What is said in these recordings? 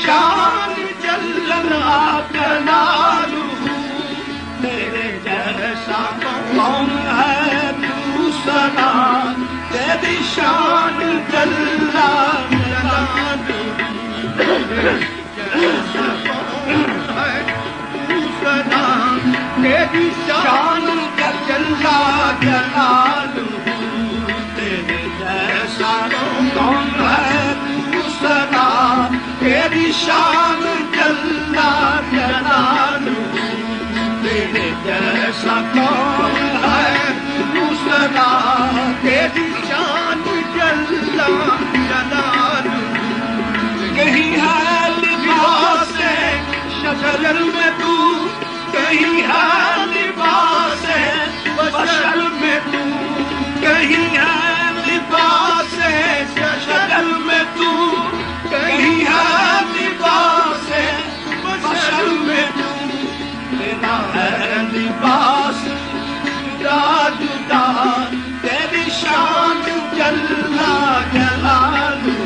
शान जल्ला जलालू, तेरे जैसा कौन है दूसरा, तेरी शान जल्ला जलालू, तेरे जैसा कौन है दूसरा, तेरी शान जल्ला जलालू, तेरे जैसा कौन है दूसरा, तेरी शान जल्ला जलालू, तेरे जैसा कौन है दूसरा, तेरी शान जल्ला जलालू। कहीं है लिबास शजर में तू, कहीं है लिबास बशर में तू, कहीं है लिबास शजर में तू, कहीं है लिबास बशर में तू, तेरा है लिबास जुदा जुदा, तेरी शान जल्ला जलालू,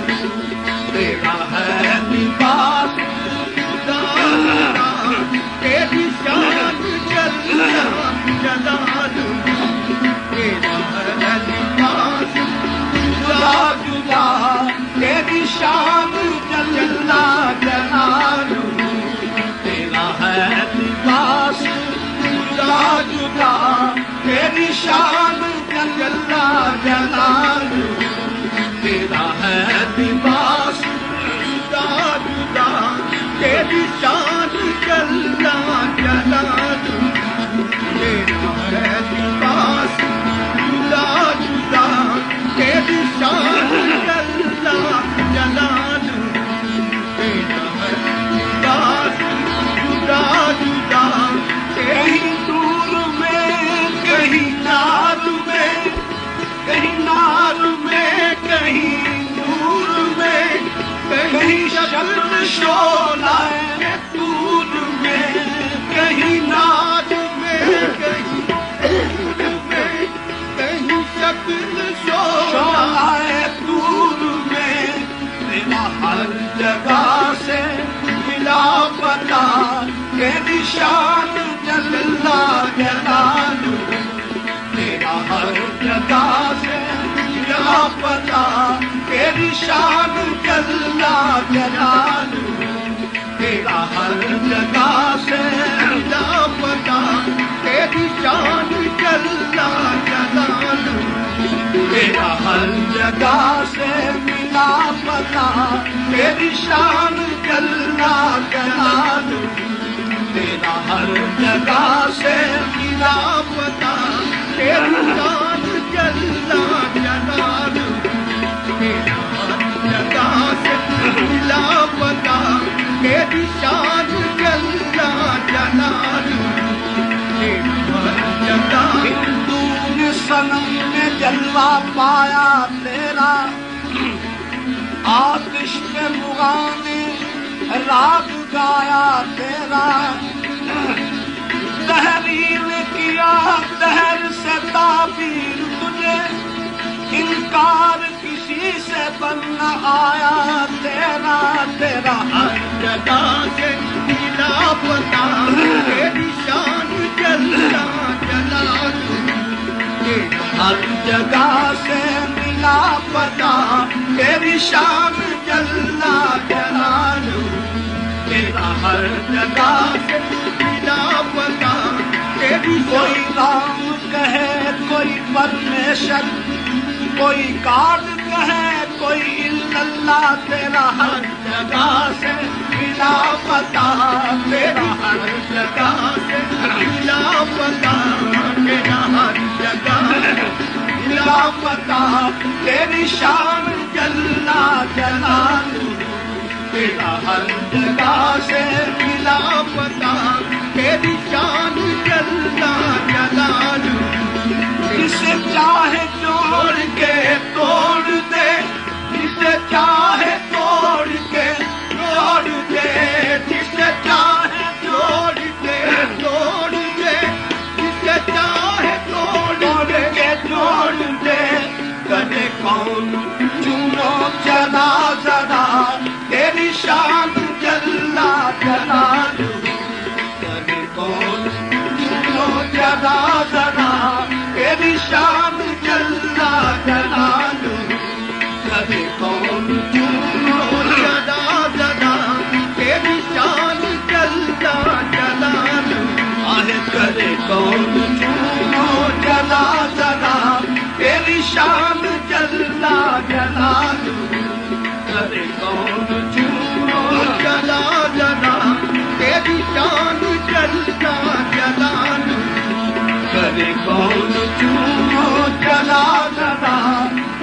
तेरा है लिबास जुदा जुदा, तेरी शान जल्ला जलालू, तेरा है लिबास जुदा जुदा, तेरी शान जल्ला जलालू, तेरा है लिबास जुदा जुदा, तेरी शान जल्ला जलालू, तेरा है लिबास जुदा जुदा, तेरी शान जल्ला जलालू, तेरा है लिबास जुदा जुदा, तेरी शान जल्ला जलालू, तेरा है लिबास जुदा जुदा, कहीं दूर में कहीं नार में, कहीं नार में कहीं दूर में, कहीं शक्ल शोला दूर में, कहीं नार में कहीं दूर में, कहीं शक्ल शोला दूर में, तेरा हर जगह से मिला पता, तेरी शान जल्ला जलालू, तेरा हर जगह से मिला पता, तेरी शान जल्ला जलालू, तेरा हर जगह से मिला पता, तेरी शान जल्ला जलालू, तेरा हर जगह से मिला पता, तेरी शान जल्ला जलालू, तेरा हर जगह से मिला पता, तेरी शान जल्ला जलालू। जगा। हिंदू ने सनम में जलवा पाया तेरा, आतिश पे मुगाने राग गाया तेरा। तहरीर किया दहर से ताबीर तुझे, इनकार किसी से बन न आया तेरा। तेरा हर जगह से मिला पता, तेरी शान जल्ला जलालू। हर जगह से मिला पता, तेरी शान जल्ला जलालू। तेरा हर जगह से मिला पता, तेरी कोई राम कहे कोई परमेश्वर, कोई काट कहे कोई इल्लल्लाह। तेरा हर जगह से मिला पता, तेरा हर जगह से मिला पता, तेरा हर जगह मिला पता, तेरी शान जल्ला जलालू। तेरा हर जगह से मिला पता, तेरी शान जल्ला जलालू। जिसे चाहे जोड़ के तोड़ दे, जिसे चाहे तोड़ के तोड़ दे, जिसे चाहे जोड़ के तोड़ दे, जिसे चाहे तोड़ के जोड़ दे। करे कौन चुनो जरा जरा, तेरी शान जल्ला जलालू। करे कौन चुनो जरा जरा, तेरी शान जल्ला जलालू। करे कौन चुनो जरा जरा, तेरी शान जल्ला जलालू। आहे करे कौन चुनो जरा जरा, तेरी शान जल्ला जलालू। करे कौन चुनो जरा जरा, तेरी शान जल्ला जलालू। करे कौन चुनो जला जला,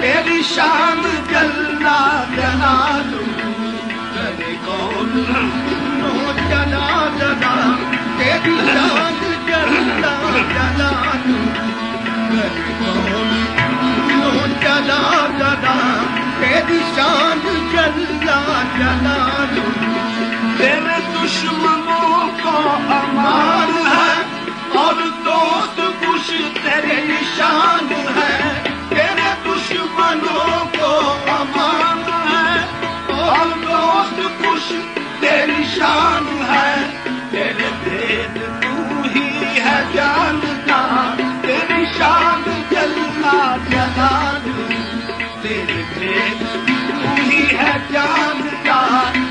तेरी शान जल्ला जलालू। करे कौन चुनो जला जला, तेरी शान जल्ला जलालू। करे कौन चुनो जला जला, तेरी शान जल्ला जलालू। तेरे दुश्मनों को अमान है, और दोस्त कुछ तेरे निशान है। तेरे दुश्मनों को अमान है, और दोस्त कुछ तेरी शान है। तेरे भेद तू ही है जानता, तेरी शान जल्ला जलालू। तेरे भेद तू ही है जानता,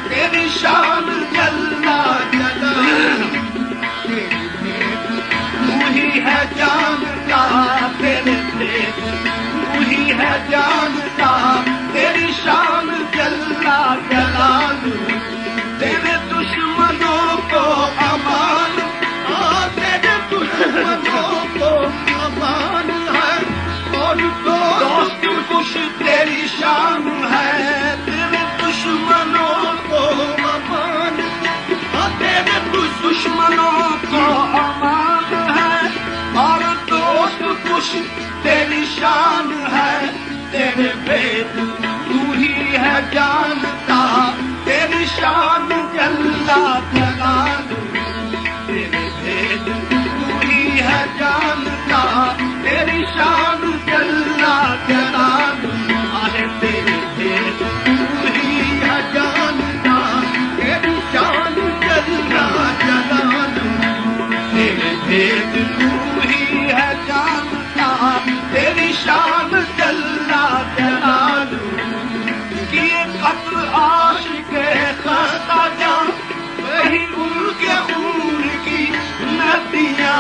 तेरी शान जल्ला जलालू। तू ही है जानता, तेरे भेद तू ही है जानता, तेरी शान जल्ला जलालू। तेरे दुश्मनों को अमान, तेरे दुश्मनों को अमान है, और दोस्त कुछ तेरी शान है। तेरे दुश्मनों को अमान, तेरे दुश्मनों को अमान है, और दोस्त कुछ तेरी शान है। तेरे भेद तू ही है जानता, तेरी शान जल्ला जलालू। तेरे भेद तू ही है जानता, तेरी शान जल्ला जलालू। आहे तेरे भेद तू ही है जानता, तेरी शान जल्ला जलालू। तेरे भेद तू ही है जानता, तेरी शान जल्ला जलालू। किए कत्ल आशिक़े खस्ता जां, वही उनके खून की नदियाँ।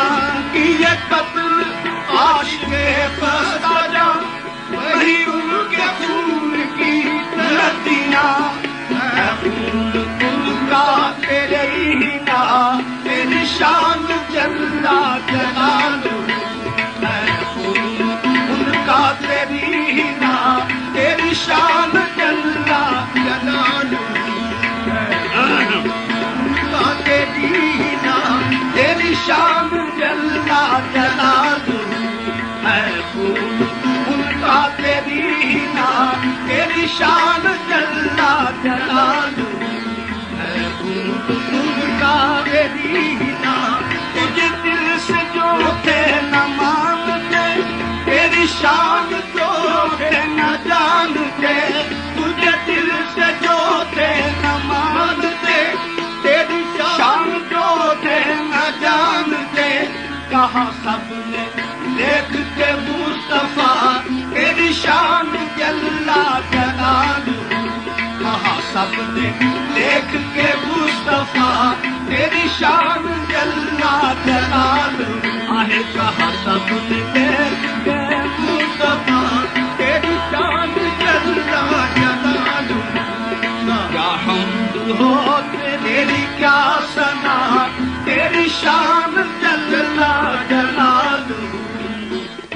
किए कत्ल आशिक़े खस्ता जां, वही उनके खून की नदियाँ। है खून उनका तेरे ही ना, तेरी शान जल्ला जलालू। है खून उनका तेरी ही ना, तेरी शान जल्ला जलालू। उनका तेरी ही ना, तेरी शान जल्ला जल्ला जलालू है खून उनका तेरी ना तेरी शान जल्ला जलालू है खून उनका तेरी ना तुझे दिल से जो थे न मानते तेरी शान जो थे न जानते तुझे दिल से जो थे न मानते तेरी शान जो थे न जानते कहा सबने देख के मुस्तफा तेरी शान जल्ला जलालू कहा सबने देख के मुस्तफा तेरी शान जल्ला जलालू आहे कहा सबने देख के मुस्तफा तेरी शान जल्ला जलालू क्या हमद हो तेरी क्या सना